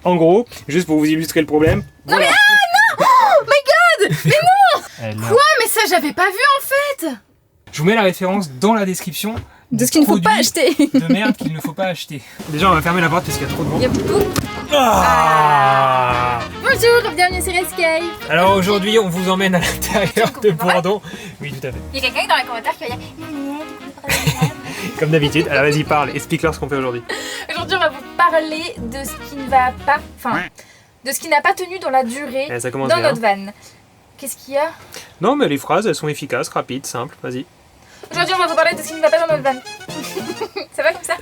En gros, juste pour vous illustrer le problème. Non mais non! Oh my god! Mais non! Alors, Quoi? Mais ça j'avais pas vu en fait! je vous mets la référence dans la description. De ce qu'il ne faut pas acheter. De merde qu'il ne faut pas acheter. Déjà on va fermer la porte parce qu'il y a trop de vent. Il y a beaucoup. Ah Bonjour, bienvenue sur Escape. Alors aujourd'hui on vous emmène à l'intérieur de Bourdon. Oui tout à fait. Il y a quelqu'un dans les commentaires qui va dire Comme d'habitude. Alors vas-y parle, explique-leur ce qu'on fait aujourd'hui. Aujourd'hui on va vous parler de ce qui ne va pas, de ce qui n'a pas tenu dans la durée Ça commence dans bien. notre van. Qu'est-ce qu'il y a? Non mais les phrases elles sont efficaces, rapides, simples, vas-y. Aujourd'hui on va vous parler de ce qui ne va pas dans notre van. Ça va comme ça?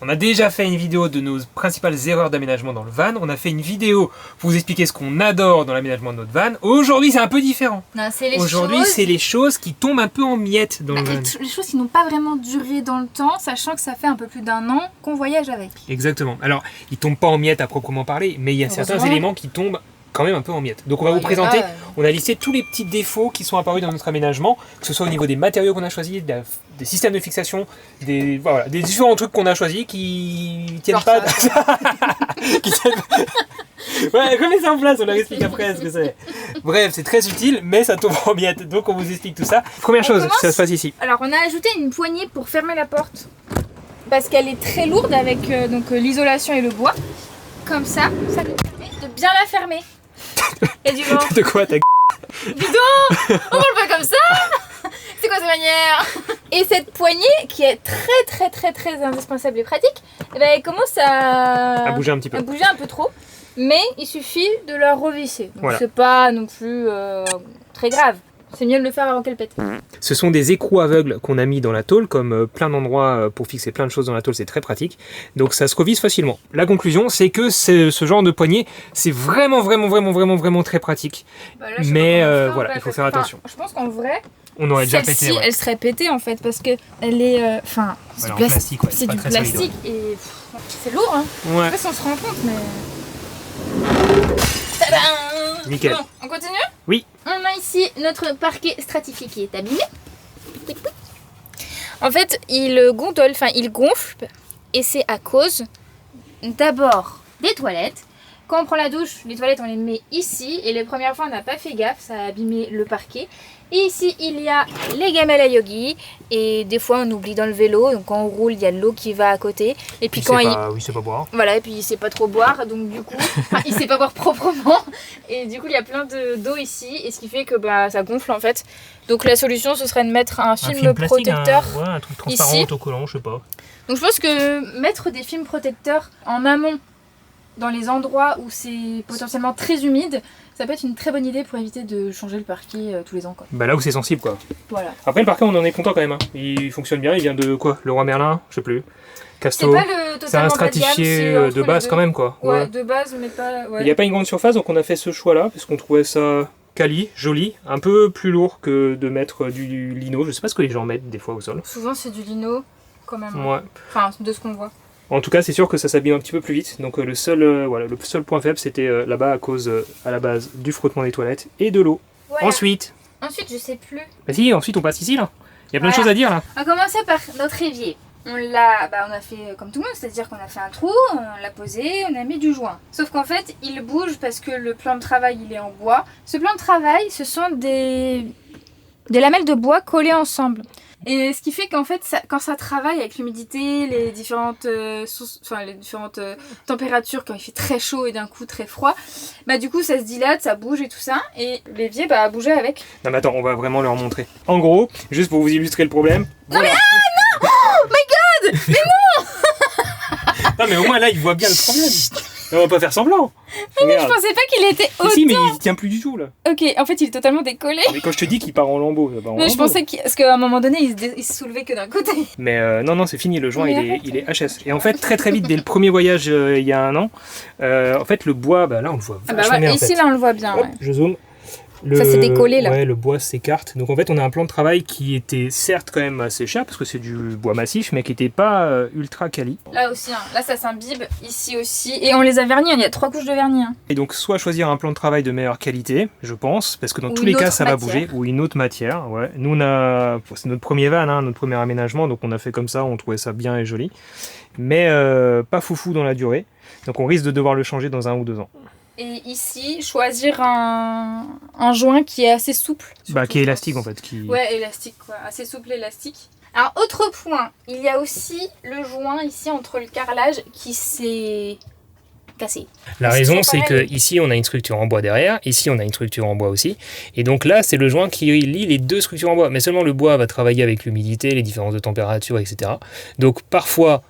On a déjà fait une vidéo de nos principales erreurs d'aménagement dans le van. On a fait une vidéo pour vous expliquer ce qu'on adore dans l'aménagement de notre van. Aujourd'hui c'est un peu différent. Non, c'est les Aujourd'hui choses... c'est les choses qui tombent un peu en miettes dans le van. Les choses qui n'ont pas vraiment duré dans le temps, sachant que ça fait un peu plus d'1 an qu'on voyage avec. Exactement. Alors ils tombent pas en miettes à proprement parler, mais il y a certains Heureusement. éléments qui tombent quand même un peu en miettes. Donc on va vous présenter, on a listé tous les petits défauts qui sont apparus dans notre aménagement, que ce soit au niveau des matériaux qu'on a choisis, des systèmes de fixation, des différents trucs qu'on a choisis qui tiennent Genre pas... qui tiennent... Ouais, remets ça en place, on leur explique après ce que c'est. Bref, c'est très utile, mais ça tombe en miettes, donc on vous explique tout ça. Première chose, commence ça se passe ici. Alors on a ajouté une poignée pour fermer la porte, parce qu'elle est très lourde avec l'isolation et le bois. Comme ça nous permet de bien la fermer. Il y a du vent. De quoi ta Bidon! On roule pas comme ça! C'est quoi cette manière? Et cette poignée, qui est très indispensable et pratique, eh ben, elle commence à bouger un petit peu. À bouger un peu trop. Mais il suffit de la revisser. Donc Voilà. c'est pas non plus très grave. C'est mieux de le faire avant qu'elle pète. Ce sont des écrous aveugles qu'on a mis dans la tôle, comme plein d'endroits pour fixer plein de choses dans la tôle, c'est très pratique. Donc ça se revise facilement. La conclusion, c'est que ce genre de poignée, c'est vraiment très pratique. Bah là, je sais Mais pas comment on fait, voilà, en fait, il faut parce faire que, attention. Je pense qu'en vrai, On aurait déjà pété. celle-ci, Ouais. elle serait pétée en fait, parce que elle est, c'est Ouais, du en plastique, ouais, c'est pas du très solide, plastique et c'est lourd. Hein. Je Ouais. sais pas si on se rend compte, mais. Tadam! Nickel. Bon, on continue? Oui. On a ici notre parquet stratifié qui est abîmé. En fait, il gondole, il gonfle, et c'est à cause d'abord des toilettes. Quand on prend la douche, les toilettes on les met ici, et les premières fois on n'a pas fait gaffe, ça a abîmé le parquet. Et ici il y a les gamelles à yogi, et des fois on oublie dans le vélo, donc quand on roule il y a de l'eau qui va à côté. Et puis quand Oui, c'est pas boire. voilà, et puis il sait pas trop boire, donc du coup, il sait pas boire proprement, et du coup il y a plein d'eau ici, et ce qui fait que ça gonfle en fait. Donc la solution ce serait de mettre un film protecteur un truc transparent, ici. autocollant, je sais pas. Donc je pense que mettre des films protecteurs en amont, dans les endroits où c'est potentiellement très humide, ça peut être une très bonne idée pour éviter de changer le parquet tous les ans, quoi. Bah là où c'est sensible quoi. Voilà. Après le parquet on en est content quand même. Hein. Il fonctionne bien, il vient de quoi? Le Merlin, je sais plus. C'est Casto. pas le C'est un totalement bas de gamme, stratifié c'est entre de les base deux. quand même quoi. Ouais, de base, mais pas... Ouais. Il n'y a pas une grande surface, donc on a fait ce choix-là, parce qu'on trouvait ça quali, joli, un peu plus lourd que de mettre du lino. Je sais pas ce que les gens mettent des fois au sol. Souvent c'est du lino, quand même. Ouais. Enfin, de ce qu'on voit. En tout cas, c'est sûr que ça s'abîme un petit peu plus vite. Donc le seul point faible, c'était là-bas à cause, à la base, du frottement des toilettes et de l'eau. Voilà. Ensuite, Ensuite, je sais plus. bah si, ensuite on passe ici là. Il y a plein de Voilà. choses à dire là. On va commencer par notre évier. On a fait comme tout le monde, c'est-à-dire qu'on a fait un trou, on l'a posé, on a mis du joint. Sauf qu'en fait, il bouge parce que le plan de travail, il est en bois. Ce plan de travail, ce sont des lamelles de bois collées ensemble. Et ce qui fait qu'en fait, quand ça travaille avec l'humidité, les différentes températures, quand il fait très chaud et d'un coup très froid, du coup ça se dilate, ça bouge et tout ça, et l'évier a bougé avec. Non mais attends, on va vraiment leur montrer. En gros, juste pour vous illustrer le problème. Voilà. Oh my god! Mais Non mais au moins là, il voit bien le problème. On va pas faire semblant. non, je pensais pas qu'il était Mais autant... si, mais il tient plus du tout là. Ok, en fait il est totalement décollé. Mais quand je te dis qu'il part en lambeaux, ça part en Mais je lambeaux. pensais parce qu'à un moment donné, il se soulevait que d'un côté. Mais non, c'est fini, le joint Mais il est HS. Et en fait, très vite, dès le premier voyage il y a 1 an, en fait, le bois, là on le voit vachement bien. En ici fait. là on le voit bien. Hop, Ouais. je zoome. Ça s'est décollé, là. Ouais, le bois s'écarte. Donc en fait, on a un plan de travail qui était certes quand même assez cher parce que c'est du bois massif, mais qui n'était pas ultra quali. Là aussi, là ça s'imbibe, ici aussi. Et on les a vernis, il y a 3 couches de vernis. Et donc soit choisir un plan de travail de meilleure qualité, je pense, parce que dans Ou tous les une cas autre ça va matière. bouger, ou une autre matière. Ouais. Nous c'est notre premier van, notre premier aménagement, donc on a fait comme ça, on trouvait ça bien et joli, mais pas foufou dans la durée. Donc on risque de devoir le changer dans 1 ou 2 ans. Et ici, choisir un joint qui est assez souple. Bah, qui est élastique en fait. Ouais, élastique, quoi. Assez souple, élastique. Alors, autre point, il y a aussi le joint ici entre le carrelage qui s'est cassé. La raison, c'est que ici on a une structure en bois derrière, ici on a une structure en bois aussi. Et donc là, c'est le joint qui lie les 2 structures en bois. Mais seulement le bois va travailler avec l'humidité, les différences de température, etc. Donc parfois,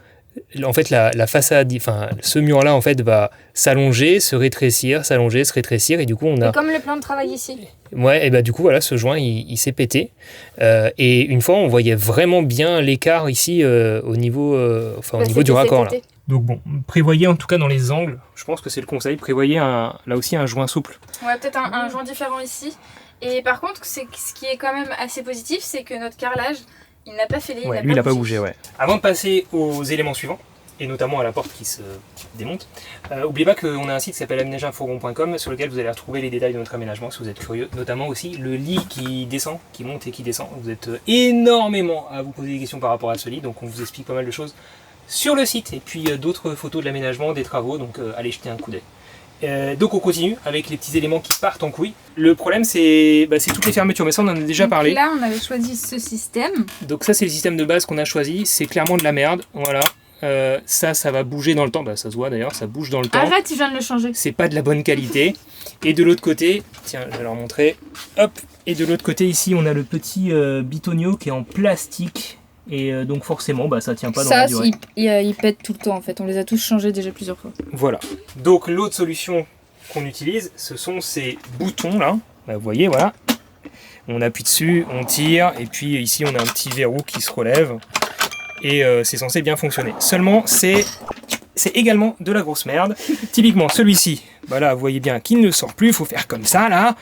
en fait, la façade, enfin, ce mur-là, en fait, va s'allonger, se rétrécir, s'allonger, se rétrécir, et du coup, on a... Et comme le plan de travail ici. Ouais, et bah du coup, voilà, ce joint, il s'est pété. Et une fois, on voyait vraiment bien l'écart ici au niveau, au niveau du raccord, là. Donc bon, prévoyez en tout cas dans les angles, je pense que c'est le conseil, prévoyez là aussi un joint souple. Ouais, peut-être un joint différent ici. Et par contre, ce qui est quand même assez positif, c'est que notre carrelage, il n'a pas fêlé. Ouais, lui, il n'a pas bougé, ouais. Avant de passer aux éléments suivants, et notamment à la porte qui se démonte, n'oubliez pas qu'on a un site qui s'appelle aménagerunfourgon.com sur lequel vous allez retrouver les détails de notre aménagement si vous êtes curieux, notamment aussi le lit qui descend, qui monte et qui descend. Vous êtes énormément à vous poser des questions par rapport à ce lit, donc on vous explique pas mal de choses sur le site, et puis d'autres photos de l'aménagement, des travaux, donc allez jeter un coup d'œil. Donc on continue avec les petits éléments qui partent en couille. Le problème c'est toutes les fermetures, mais ça on en a déjà parlé. Là on avait choisi ce système. Donc ça c'est le système de base qu'on a choisi, c'est clairement de la merde, voilà. Ça va bouger dans le temps, ça se voit d'ailleurs, ça bouge dans le temps. Arrête, tu viens de le changer. C'est pas de la bonne qualité. Et de l'autre côté, tiens, je vais leur montrer, hop. Et de l'autre côté ici on a le petit bitonio qui est en plastique. Et donc forcément ça tient pas dans la durée. Il pète tout le temps en fait, on les a tous changés déjà plusieurs fois. Voilà, donc l'autre solution qu'on utilise, ce sont ces boutons là, vous voyez, voilà. On appuie dessus, on tire, et puis ici on a un petit verrou qui se relève, et c'est censé bien fonctionner. Seulement c'est également de la grosse merde. Typiquement celui-ci, là vous voyez bien qu'il ne sort plus, il faut faire comme ça là,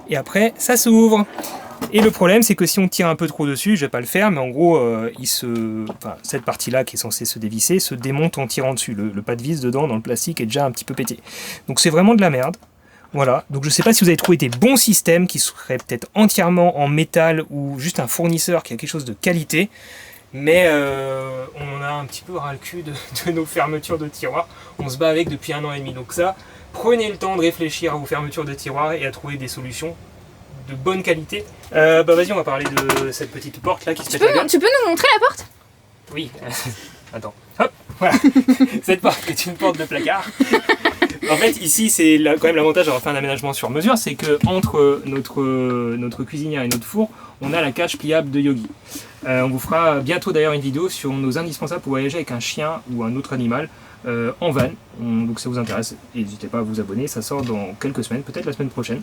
et après ça s'ouvre. Et le problème, c'est que si on tire un peu trop dessus, je vais pas le faire, mais en gros, cette partie-là qui est censée se dévisser se démonte en tirant dessus. Le pas de vis dedans, dans le plastique, est déjà un petit peu pété. Donc c'est vraiment de la merde. Voilà. Donc je sais pas si vous avez trouvé des bons systèmes qui seraient peut-être entièrement en métal ou juste un fournisseur qui a quelque chose de qualité. Mais on a un petit peu ras le cul de nos fermetures de tiroirs. On se bat avec depuis 1 an et demi. Donc ça, prenez le temps de réfléchir à vos fermetures de tiroirs et à trouver des solutions de bonne qualité. Vas-y, on va parler de cette petite porte là qui se pète la gueule. Tu peux nous montrer la porte ? Oui. Attends. Hop, voilà. Cette porte est une porte de placard. En fait, ici, c'est quand même l'avantage d'avoir fait un aménagement sur mesure, c'est que entre notre cuisinière et notre four, on a la cage pliable de Yogi. On vous fera bientôt d'ailleurs une vidéo sur nos indispensables pour voyager avec un chien ou un autre animal en van. Donc ça vous intéresse, n'hésitez pas à vous abonner, ça sort dans quelques semaines, peut-être la semaine prochaine.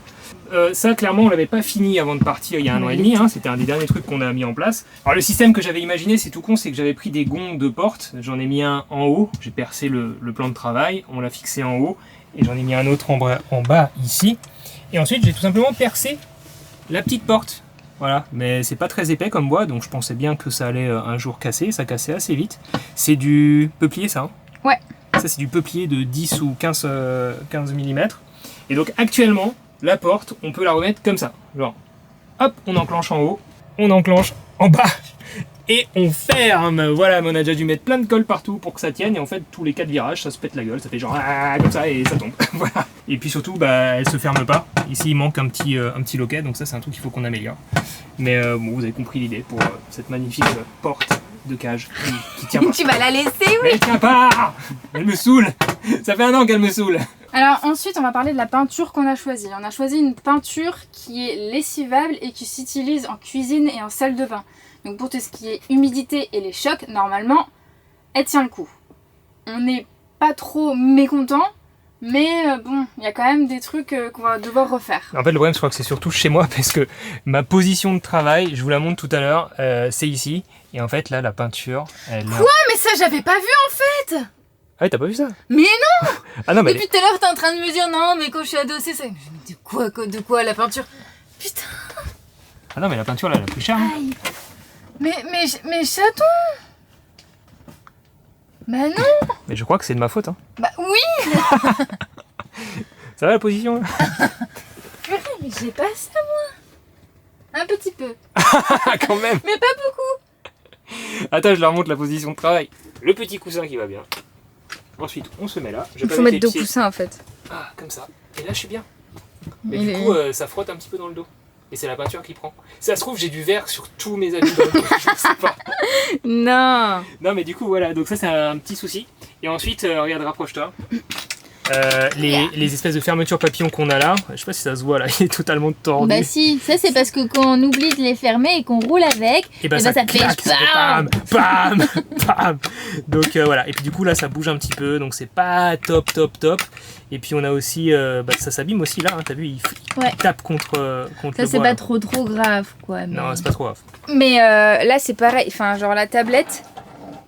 Ça clairement on l'avait pas fini avant de partir il y a 1 an et demi, c'était un des derniers trucs qu'on a mis en place. Alors le système que j'avais imaginé, c'est tout con, c'est que j'avais pris des gonds de porte, j'en ai mis un en haut, j'ai percé le plan de travail, on l'a fixé en haut, et j'en ai mis un autre en bas ici, et ensuite j'ai tout simplement percé la petite porte. Voilà, mais c'est pas très épais comme bois, donc je pensais bien que ça allait un jour casser, ça cassait assez vite. C'est du peuplier ça, hein ? Ouais. Ça c'est du peuplier de 10 ou 15 mm. Et donc actuellement, la porte, on peut la remettre comme ça. Genre, hop, on enclenche en haut, on enclenche en bas, et on ferme. Voilà, mais on a déjà dû mettre plein de colle partout pour que ça tienne, et en fait, tous les 4 virages, ça se pète la gueule, ça fait genre comme ça, et ça tombe. Voilà. Et puis surtout, elle se ferme pas. Ici, il manque un petit loquet, donc ça c'est un truc qu'il faut qu'on améliore. Mais bon, vous avez compris l'idée pour cette magnifique porte de cage qui tient pas. Tu vas la laisser, oui. Mais elle tient pas. Elle me saoule. Ça fait 1 an qu'elle me saoule. Alors ensuite on va parler de la peinture qu'on a choisie. On a choisi une peinture qui est lessivable et qui s'utilise en cuisine et en salle de bain. Donc pour tout ce qui est humidité et les chocs, normalement elle tient le coup. On n'est pas trop mécontent, mais bon, il y a quand même des trucs qu'on va devoir refaire. En fait le problème je crois que c'est surtout chez moi parce que ma position de travail, je vous la montre tout à l'heure, c'est ici. Et en fait là la peinture... Quoi ? Mais ça j'avais pas vu en fait. Ah ouais, t'as pas vu ça? Mais non. Ah non mais... Depuis tout à l'heure t'es en train de me dire non mais quand je suis adossée ça... De quoi la peinture? Putain. Ah non mais la peinture là elle a pris cher. Hein. Aïe. Mais chaton. Bah non. Mais je crois que c'est de ma faute. Hein. Bah oui. Ça va la position là? Purée, mais j'ai pas ça moi. Un petit peu. Quand même. Mais pas beaucoup. Attends, je leur montre la position de travail. Le petit coussin qui va bien. Ensuite, on se met là. Je Il faut mettre 2 coussins en fait. Ah, comme ça. Et là, je suis bien. Et Il du est- coup, ça frotte un petit peu dans le dos. Et c'est la peinture qui prend. Si ça se trouve, j'ai du verre sur tous mes habits dans le dos. Je sais pas. Non. Non, mais du coup, voilà. Donc ça, c'est un petit souci. Et ensuite, regarde, rapproche-toi. Les espèces de fermetures papillons qu'on a là, je sais pas si ça se voit là, il est totalement tordu. Bah si, ça c'est parce que quand on oublie de les fermer et qu'on roule avec, Et bah et ça fait claque, ça fait bam. bam, bam. Donc voilà, et puis du coup là ça bouge un petit peu, donc c'est pas top. Et puis on a aussi, ça s'abîme aussi là, hein, t'as vu, il Ouais. tape contre Ça le c'est bois. pas là. trop grave quoi. Mais, Non, c'est pas trop grave. mais là c'est pareil, enfin genre la tablette,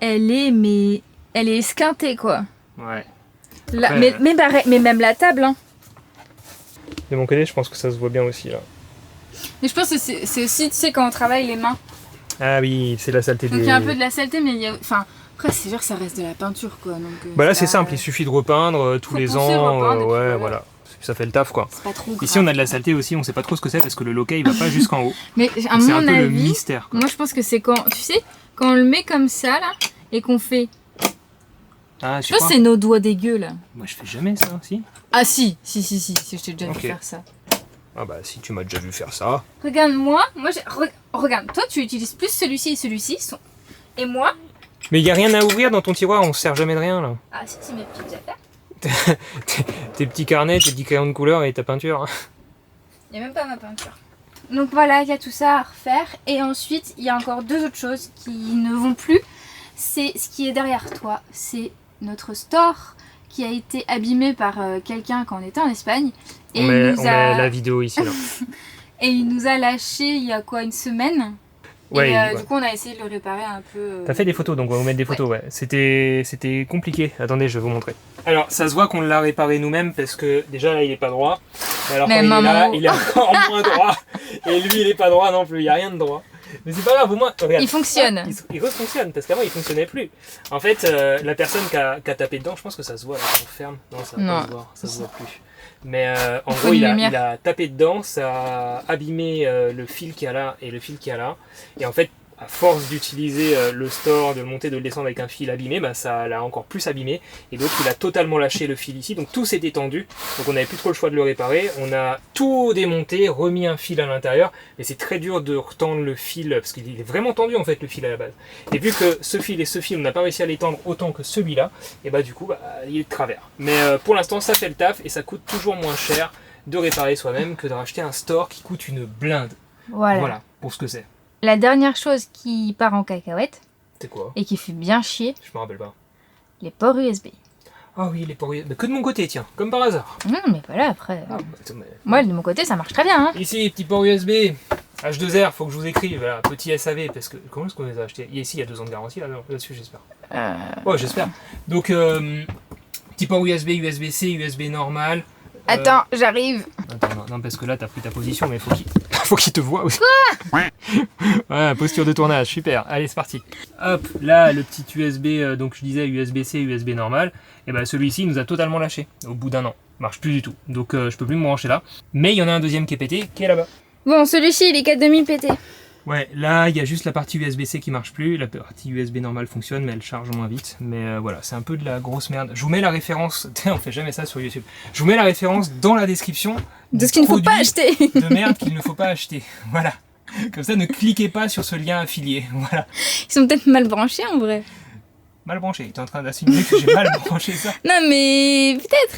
elle est esquintée quoi. Ouais. Là, Ouais. mais même la table, hein. De mon côté, je pense que ça se voit bien aussi là. Mais je pense que c'est aussi, tu sais, quand on travaille les mains. Ah oui, c'est la saleté Donc des... il y a un peu de la saleté, mais il y a. Enfin, après, c'est sûr que ça reste de la peinture, quoi. Donc, Bah là c'est simple, il suffit de repeindre tous faut les poncer, ans, repeindre, et puis ouais voilà. voilà. Ça fait le taf quoi. C'est pas trop grave. Ici on a de la saleté aussi, on sait pas trop ce que c'est parce que le loquet il va pas jusqu'en haut. Mais à C'est mon un peu le avis, mystère quoi. moi je pense que c'est quand. Tu sais, quand on le met comme ça, là, et qu'on fait. Ah, Je pense que c'est nos doigts dégueux, là. Moi je fais jamais ça, si. Ah si, si, je t'ai déjà Ok. vu faire ça. Ah bah si tu m'as déjà vu faire ça. Regarde, regarde, toi tu utilises plus celui-ci et celui-ci. Et moi. Mais il y a rien à ouvrir dans ton tiroir, on se sert jamais de rien là. Ah si, c'est mes petites affaires. Tes petits carnets, tes petits crayons de couleur et ta peinture. Il n'y a même pas ma peinture. Donc voilà, il y a tout ça à refaire. Et ensuite, il y a encore 2 autres choses qui ne vont plus. C'est ce qui est derrière toi. C'est notre store qui a été abîmé par quelqu'un quand on était en Espagne. Et On il met la vidéo ici là. et il nous a lâché il y a quoi, une semaine. Ouais, et ouais. du coup, on a essayé de le réparer un peu. T'as fait des photos, donc on va vous mettre des photos, ouais. C'était compliqué. Attendez, je vais vous montrer. Alors, ça se voit qu'on l'a réparé nous-mêmes parce que déjà là, il est pas droit. Alors Mais quand il est là, maman. il est encore moins droit. Et lui, il est pas droit non plus, il y a rien de droit. Mais c'est pas grave, au moins, regarde. Il fonctionne. Il refonctionne parce qu'avant il fonctionnait plus. En fait, la personne qui a tapé dedans, je pense que ça se voit là quand on ferme. Non, ça va Non. pas se voir, ça se voit plus. Mais en faut gros, une il lumière. a tapé dedans, ça a abîmé le fil qu'il y a là et le fil qu'il y a là. Et en fait, à force d'utiliser le store, de le monter, de le descendre avec un fil abîmé, bah, ça l'a encore plus abîmé. Et donc il a totalement lâché le fil ici. Donc tout s'est détendu. Donc on n'avait plus trop le choix de le réparer. On a tout démonté, remis un fil à l'intérieur. Mais c'est très dur de retendre le fil parce qu'il est vraiment tendu en fait le fil à la base. Et vu que ce fil et ce fil, on n'a pas réussi à l'étendre autant que celui-là, et bah du coup il est de travers. Mais pour l'instant ça fait le taf et ça coûte toujours moins cher de réparer soi-même que de racheter un store qui coûte une blinde. Voilà pour ce que c'est. La dernière chose qui part en cacahuète C'est quoi? et qui fait bien chier, Je me rappelle pas. les ports USB. Ah oui, les ports USB. Mais que de mon côté, tiens, comme par hasard. Non, mais voilà, après. Ah, bah, attends, mais- Moi, de mon côté, ça marche très bien. Hein. Ici, petit port USB. H2R, faut que je vous écrive. Voilà, petit SAV, parce que comment est-ce qu'on les a achetés? Ici, il y a 2 ans de garantie là-dessus, j'espère. Ouais, j'espère. Donc, petit port USB, USB-C, USB normal. Attends, j'arrive. Attends, non, parce que là, t'as pris ta position, mais faut qu'il te voit aussi. Ouais, posture de tournage, super. Allez, c'est parti. Hop, là, le petit USB, donc je disais USB-C, USB normal. Et ben celui-ci il nous a totalement lâché au bout d'un an. Marche plus du tout. Donc je peux plus me brancher là. Mais il y en a un deuxième qui est pété, qui est là-bas. Bon, celui-ci, il est 4,5 pété. Ouais, là, il y a juste la partie USB-C qui marche plus. La partie USB normale fonctionne, mais elle charge moins vite. Mais voilà, c'est un peu de la grosse merde. Je vous mets la référence. On fait jamais ça sur YouTube. Je vous mets la référence dans la description. De ce qu'il ne faut pas acheter. De merde qu'il ne faut pas acheter. Voilà. Comme ça, ne cliquez pas sur ce lien affilié. Voilà. Ils sont peut-être mal branchés en vrai. Mal branché. T'es en train d'assumer que j'ai mal branché ça. Non, mais peut-être.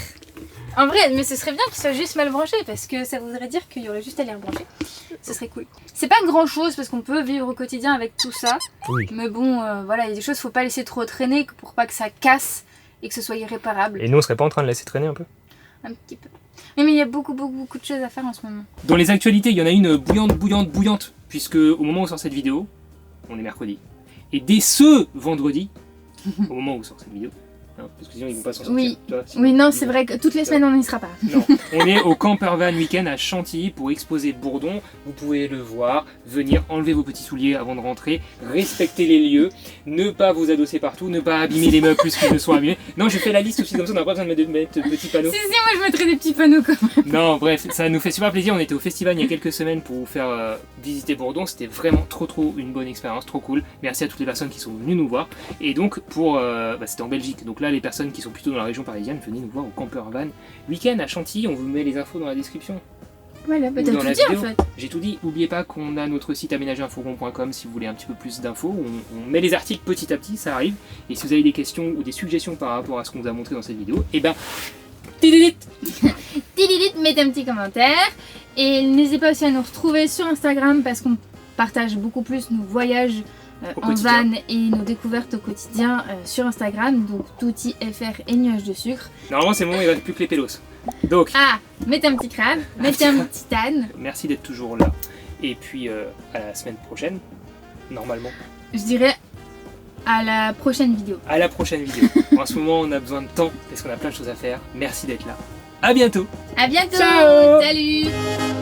En vrai, mais ce serait bien qu'ils soient juste mal branchés parce que ça voudrait dire qu'il y aurait juste à les rebrancher. Ce serait cool. C'est pas grand chose parce qu'on peut vivre au quotidien avec tout ça. Oui. Mais bon, voilà, il y a des choses, faut pas laisser trop traîner pour pas que ça casse et que ce soit irréparable. Et nous, on serait pas en train de laisser traîner un peu? Un petit peu. Mais il y a beaucoup de choses à faire en ce moment. Dans les actualités, il y en a une bouillante, puisque au moment où sort cette vidéo, on est mercredi. Et dès ce vendredi, au moment où sort cette vidéo, hein, parce que sinon ils vont pas s'en sortir. Oui. Tu vois, sinon, Oui, non, ils c'est vont- vrai que toutes les semaines on n'y sera pas. Non, on est au Camper Van Weekend à Chantilly pour exposer Bourdon. Vous pouvez le voir, venir enlever vos petits souliers avant de rentrer, respecter les lieux, ne pas vous adosser partout, ne pas abîmer les meubles plus qu'ils ne sont abîmés. Non, j'ai fait la liste aussi comme ça, on n'a pas besoin de mettre de petits panneaux. Si, moi je mettrais des petits panneaux comme. Non, bref, ça nous fait super plaisir. On était au festival il y a quelques semaines pour vous faire visiter Bourdon. C'était vraiment trop une bonne expérience, trop cool. Merci à toutes les personnes qui sont venues nous voir. Et donc, c'était en Belgique. Donc là, là, les personnes qui sont plutôt dans la région parisienne, venez nous voir au Camper Van Week-end à Chantilly. On vous met les infos dans la description. Voilà, bah Ou t'as dans tout la dit en vidéo. fait. J'ai tout dit. N'oubliez pas qu'on a notre site aménagerunfourgon.com si vous voulez un petit peu plus d'infos. On met les articles petit à petit, ça arrive. Et si vous avez des questions ou des suggestions par rapport à ce qu'on vous a montré dans cette vidéo, et ben, tididit. Tididit, mettez un petit commentaire. Et n'hésitez pas aussi à nous retrouver sur Instagram parce qu'on partage beaucoup plus nos voyages Au en quotidien. van et nos découvertes au quotidien sur Instagram. Donc Touti FR et Nuages de sucre. Normalement, c'est le moment où il ne reste plus que les pélos. Donc, Ah, mettez un petit crabe, mettez un petit âne. merci d'être toujours là. Et puis, à la semaine prochaine, normalement. Je dirais à la prochaine vidéo. À la prochaine vidéo. En ce moment, on a besoin de temps parce qu'on a plein de choses à faire. Merci d'être là. À bientôt. À bientôt. Ciao. Salut.